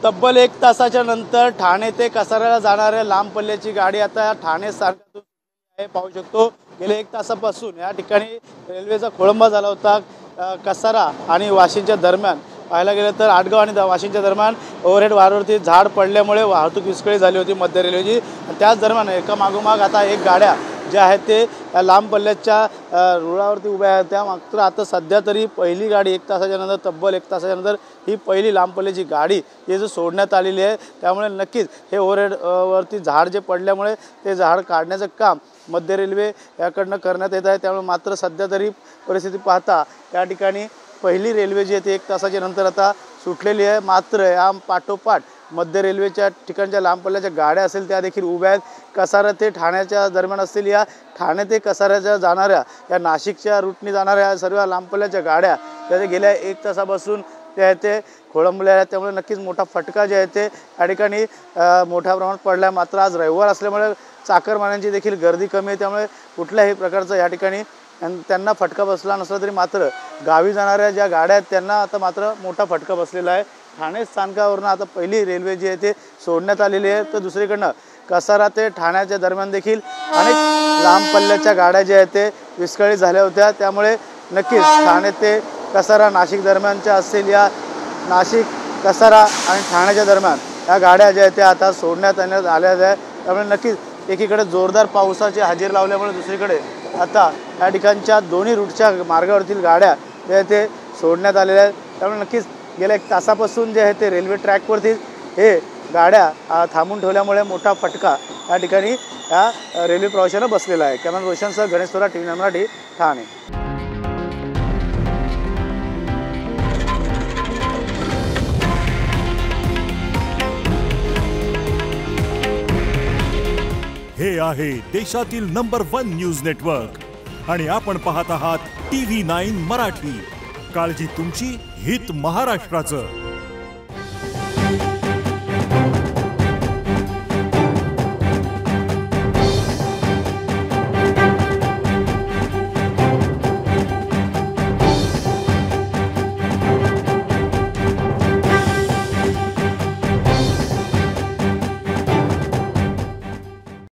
तब्बल 1 तासाच्या नंतर ठाणे ते कसाऱ्याला जाणाऱ्या लांब पल्ल्याची गाडी आता ठाणे स्थानकातून आहे. पाहू शकतो गेले 1 तासापासून या ठिकाणी रेल्वेचा खोळंबा झाला होता. कसारा आणि वाशीच्या दरम्यान पाहायला गेलं तर आटगाव आणि वाशीच्या दरम्यान ओव्हरहेड वायरवरती झाड पडल्यामुळे वाहतूक विस्कळीत झाली होती मध्य रेल्वेची. त्याच दरम्यान एका मागोमाग आता एक गाड्या ज्या आहेत ते लांब पल्ल्याच्या रुळावरती उभ्या आहेत. त्या मात्र आता सध्या तरी पहिली गाडी 1 तासाच्या नंतर तब्बल 1 तासाच्या नंतर ही पहिली लांब पल्ल्याची गाडी ही जो सोडण्यात आलेली आहे. त्यामुळे नक्कीच हे ओव्हरहेड वरती झाड जे पडल्यामुळे ते झाड काढण्याचं काम मध्य रेल्वे याकडनं करण्यात येत आहे. त्यामुळे मात्र सध्या तरी परिस्थिती पाहता या ठिकाणी पहिली रेल्वे जी आहे ती 1 तासाच्या नंतर आता सुटलेली आहे. मात्र या पाठोपाठ मध्य रेल्वेच्या ठिकाणच्या लांब पल्ल्याच्या गाड्या असेल त्या देखील उभ्या आहेत. कसारा ते ठाण्याच्या दरम्यान असतील या ठाणे ते कसाऱ्याच्या जाणाऱ्या या नाशिकच्या रूटनी जाणाऱ्या सर्व लांब पल्ल्याच्या गाड्या त्या गेल्या 1 तासापासून त्या ते खोळंबल्या आहेत. त्यामुळे नक्कीच मोठा फटका जे आहे ते या ठिकाणी मोठ्या प्रमाणात पडला आहे. मात्र आज रविवार असल्यामुळे चाकरमान्यांची देखील गर्दी कमी आहे. त्यामुळे कुठल्याही प्रकारचं या ठिकाणी त्यांना फटका बसला नसला तरी मात्र गावी जाणाऱ्या ज्या गाड्या आहेत त्यांना आता मात्र मोठा फटका बसलेला आहे. ठाणे स्थानकावरून आता पहिली रेल्वे जी आहे ते सोडण्यात आलेली आहे. तर दुसरीकडनं कसारा ते ठाण्याच्या दरम्यान देखील अनेक लांब पल्ल्याच्या गाड्या ज्या आहेत ते विस्कळीत झाल्या होत्या. त्यामुळे नक्कीच ठाणे ते कसारा नाशिक दरम्यानच्या असतील या नाशिक कसारा आणि ठाण्याच्या दरम्यान या गाड्या ज्या आहेत त्या आता सोडण्यात आल्या आहेत. त्यामुळे नक्कीच एकीकडे जोरदार पावसाची हजेरी लावल्यामुळे दुसरीकडे आता या ठिकाणच्या दोन्ही रूटच्या मार्गावरील गाड्या ज्या आहेत ते सोडण्यात आलेल्या आहेत. त्यामुळे नक्कीच गेल्या 1 तासापासून जे आहे ते रेल्वे ट्रॅकवरती हे गाड्या थांबून ठेवल्यामुळे मोठा फटका या ठिकाणी या रेल्वे प्रवाशांना बसलेला आहे. कॅमेरा रोशनसह गणेश थोरात, TV9 मराठी, ठाणे. हे आहे देशातील नंबर 1 न्यूज नेटवर्क आणि आपण पाहत आहात TV9 मराठी. काळजी तुमची, हित महाराष्ट्राचं.